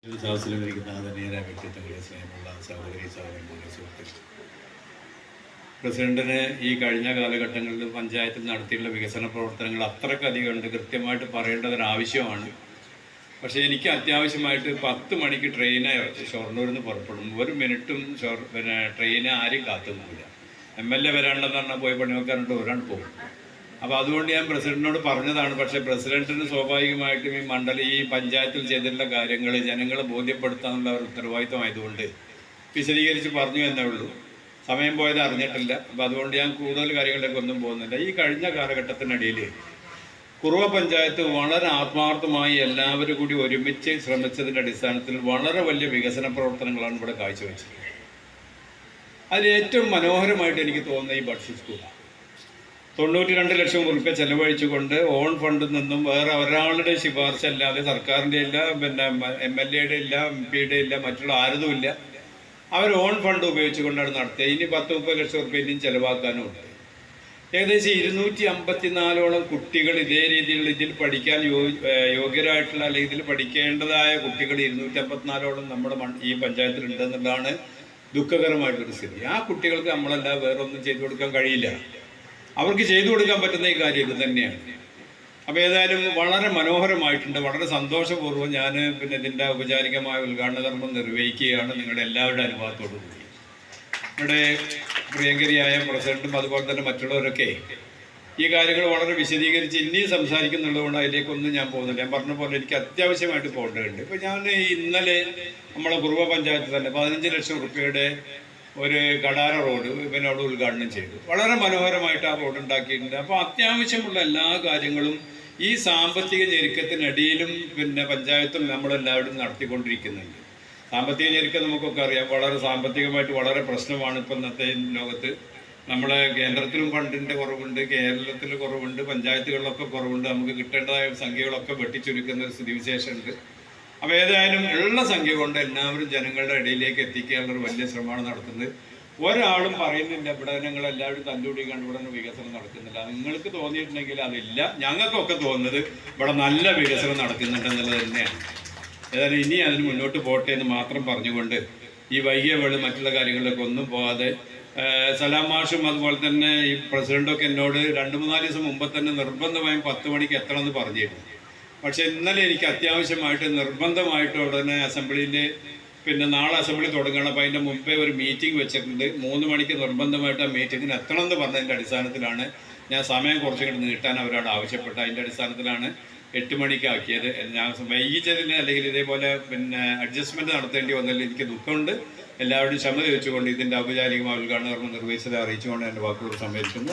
സദസ്സിലിരിക്കുന്ന ആദരണീയരായ വ്യക്തിത്വങ്ങളെ സ്നേഹമുള്ള സഹോദരി സഹോദരന്മാരെ സുഹൃത്തുക്കൾ, പ്രസിഡന്റിന് ഈ കഴിഞ്ഞ കാലഘട്ടങ്ങളിൽ പഞ്ചായത്തിൽ നടത്തിയിട്ടുള്ള വികസന പ്രവർത്തനങ്ങൾ അത്രക്കധികം ഉണ്ട്, കൃത്യമായിട്ട് പറയേണ്ടതൊരാവശ്യമാണ്. പക്ഷേ എനിക്ക് അത്യാവശ്യമായിട്ട് 10 മണിക്ക് ട്രെയിന് ഷൊർണൂരിൽ നിന്ന് പുറപ്പെടും. ഒരു മിനിറ്റും ട്രെയിന് ആരും കാത്തുനിന്നില്ല. MLA വരാണ്ടെന്ന് പറഞ്ഞാൽ പോയി പണി നോക്കാനായിട്ട് ഒരാൾ പോകും. അപ്പോൾ അതുകൊണ്ട് ഞാൻ പ്രസിഡന്റിനോട് പറഞ്ഞതാണ്. പക്ഷേ പ്രസിഡന്റിന് സ്വാഭാവികമായിട്ടും ഈ മണ്ഡലം ഈ പഞ്ചായത്തിൽ ചെയ്തിട്ടുള്ള കാര്യങ്ങൾ ജനങ്ങളെ ബോധ്യപ്പെടുത്താനുള്ള ഒരു ഉത്തരവാദിത്വമായതുകൊണ്ട് വിശദീകരിച്ച് പറഞ്ഞു എന്നേ ഉള്ളൂ. സമയം പോയത് അറിഞ്ഞിട്ടില്ല. അപ്പോൾ അതുകൊണ്ട് ഞാൻ കൂടുതൽ കാര്യങ്ങളിലേക്ക് ഒന്നും പോകുന്നില്ല. ഈ കഴിഞ്ഞ കാലഘട്ടത്തിനിടയിൽ കുറുവ പഞ്ചായത്ത് വളരെ ആത്മാർത്ഥമായി എല്ലാവരും കൂടി ഒരുമിച്ച് ശ്രമിച്ചതിൻ്റെ അടിസ്ഥാനത്തിൽ വളരെ വലിയ വികസന പ്രവർത്തനങ്ങളാണ് ഇവിടെ കാഴ്ചവെച്ചത്. അതിൽ ഏറ്റവും മനോഹരമായിട്ട് എനിക്ക് തോന്നുന്നത് ഈ ബഡ്സ് സ്കൂളാണ്. 92 ലക്ഷം ഉറുപ്പ്യ ചെലവഴിച്ചുകൊണ്ട് ഓൺ ഫണ്ടിൽ നിന്നും വേറെ ഒരാളുടെ ശുപാർശ അല്ലാതെ സർക്കാരിൻ്റെ ഇല്ല, MLA ഇല്ല, MP ഇല്ല, മറ്റുള്ള ആരതും ഇല്ല. അവർ ഓൺ ഫണ്ട് ഉപയോഗിച്ചുകൊണ്ടാണ് നടത്തിയത്. ഇനി 10-30 ലക്ഷം ഉറുപ്പ്യ ഇനിയും ചെലവാക്കാനും ഉണ്ട്. ഏകദേശം 254ഓളം കുട്ടികൾ ഇതേ രീതിയിലുള്ള ഇതിൽ പഠിക്കാൻ യോഗ്യരായിട്ടുള്ള അല്ലെങ്കിൽ ഇതിൽ പഠിക്കേണ്ടതായ കുട്ടികൾ 254ഓളം നമ്മുടെ ഈ പഞ്ചായത്തിലുണ്ടെന്നുള്ളതാണ് ദുഃഖകരമായിട്ടൊരു സ്ഥിതി. ആ കുട്ടികൾക്ക് നമ്മളല്ലാതെ വേറെ ഒന്നും ചെയ്തു കൊടുക്കാൻ കഴിയില്ല. അവർക്ക് ചെയ്തു കൊടുക്കാൻ പറ്റുന്ന ഈ കാര്യം ഇത് തന്നെയാണ്. അപ്പോൾ ഏതായാലും വളരെ മനോഹരമായിട്ടുണ്ട്. വളരെ സന്തോഷപൂർവ്വം ഞാൻ ഇതിൻ്റെ ഔപചാരികമായ ഉദ്ഘാടന കർമ്മം നിർവഹിക്കുകയാണ് നിങ്ങളുടെ എല്ലാവരുടെ അനുഭവത്തോടു കൂടി. ഇവിടെ പ്രിയങ്കരിയായ പ്രസിഡന്റും അതുപോലെ തന്നെ മറ്റുള്ളവരൊക്കെ ഈ കാര്യങ്ങൾ വളരെ വിശദീകരിച്ച് ഇനിയും സംസാരിക്കുന്നുള്ളതുകൊണ്ട് അതിലേക്കൊന്നും ഞാൻ പോകുന്നില്ല. ഞാൻ പറഞ്ഞ പോലെ എനിക്ക് അത്യാവശ്യമായിട്ട് പോകേണ്ടതുണ്ട്. ഇപ്പോൾ ഞാൻ ഇന്നലെ നമ്മളെ കുറുവ പഞ്ചായത്ത് തന്നെ 15 ലക്ഷം ഉറുപ്പ്യയുടെ ഒരു കടാര റോഡ് അവിടെ ഉദ്ഘാടനം ചെയ്തു. വളരെ മനോഹരമായിട്ട് ആ റോഡ് ഉണ്ടാക്കിയിട്ടുണ്ട്. അപ്പോൾ അത്യാവശ്യമുള്ള എല്ലാ കാര്യങ്ങളും ഈ സാമ്പത്തിക ഞെരുക്കത്തിനിടയിലും പഞ്ചായത്തും നമ്മളെല്ലാവരും നടത്തിക്കൊണ്ടിരിക്കുന്നുണ്ട്. സാമ്പത്തിക ഞെരുക്കം നമുക്കൊക്കെ അറിയാം. വളരെ സാമ്പത്തികമായിട്ട് വളരെ പ്രശ്നമാണ് ഇപ്പം ഇന്നത്തെ ലോകത്ത്. നമ്മളെ കേന്ദ്രത്തിലും ഫണ്ടിൻ്റെ കുറവുണ്ട്, കേരളത്തിൽ കുറവുണ്ട്, പഞ്ചായത്തുകളിലൊക്കെ കുറവുണ്ട്. നമുക്ക് കിട്ടേണ്ടതായ സംഖ്യകളൊക്കെ വെട്ടിച്ചുരുക്കുന്ന ഒരു സ്ഥിതിവിശേഷമുണ്ട്. അപ്പോൾ ഏതായാലും ഉള്ള സംഖ്യ കൊണ്ട് എല്ലാവരും ജനങ്ങളുടെ ഇടയിലേക്ക് എത്തിക്കാനുള്ളൊരു വലിയ ശ്രമമാണ് നടത്തുന്നത്. ഒരാളും പറയുന്നില്ല ഇവിടെ ഞങ്ങളെല്ലാവരും തല്ലുകൂടി കണ്ട് ഇവിടെ വികസനം നടക്കുന്നില്ല. നിങ്ങൾക്ക് തോന്നിയിട്ടുണ്ടെങ്കിൽ അതില്ല. ഞങ്ങൾക്കൊക്കെ തോന്നുന്നത് ഇവിടെ നല്ല വികസനം നടക്കുന്നുണ്ടെന്നുള്ളത് തന്നെയാണ്. ഏതായാലും ഇനി അതിന് മുന്നോട്ട് പോട്ടെ എന്ന് മാത്രം പറഞ്ഞുകൊണ്ട് ഈ വൈകിയ വേള മറ്റുള്ള കാര്യങ്ങളിലൊക്കെ ഒന്നും പോകാതെ സലാം മാഷും അതുപോലെ തന്നെ ഈ പ്രസിഡന്റൊക്കെ എന്നോട് 2-3 ദിവസം മുമ്പ് തന്നെ നിർബന്ധമായും 10 മണിക്ക് എത്തണമെന്ന് പറഞ്ഞിരുന്നു. പക്ഷേ ഇന്നലെ എനിക്ക് അത്യാവശ്യമായിട്ട് നിർബന്ധമായിട്ട് ഉടനെ അസംബ്ലിയിൽ നാളെ അസംബ്ലി തുടങ്ങണം. അപ്പോൾ അതിൻ്റെ മുമ്പേ ഒരു മീറ്റിംഗ് വെച്ചിട്ടുണ്ട്. 3 മണിക്ക് നിർബന്ധമായിട്ട് ആ മീറ്റിങ്ങിന് എത്തണം എന്ന് പറഞ്ഞതിൻ്റെ അടിസ്ഥാനത്തിലാണ് ഞാൻ സമയം കുറച്ചുകൂടി നീട്ടാൻ അവരോട് ആവശ്യപ്പെട്ട. അതിൻ്റെ അടിസ്ഥാനത്തിലാണ് 8 മണിക്ക് ആക്കിയത്. ഞാൻ വൈകിച്ചതിന് അല്ലെങ്കിൽ ഇതേപോലെ അഡ്ജസ്റ്റ്മെൻറ്റ് നടത്തേണ്ടി വന്നതിൽ എനിക്ക് ദുഃഖമുണ്ട്. എല്ലാവരുടെയും ക്ഷമ ചോദിച്ചുകൊണ്ട് ഇതിൻ്റെ ഔപചാരികമായ ഉദ്ഘാടന കർമ്മം നിർവഹിച്ചത് അറിയിച്ചുകൊണ്ട് എൻ്റെ വാക്കുകൾ സമ്മതിക്കുന്നു.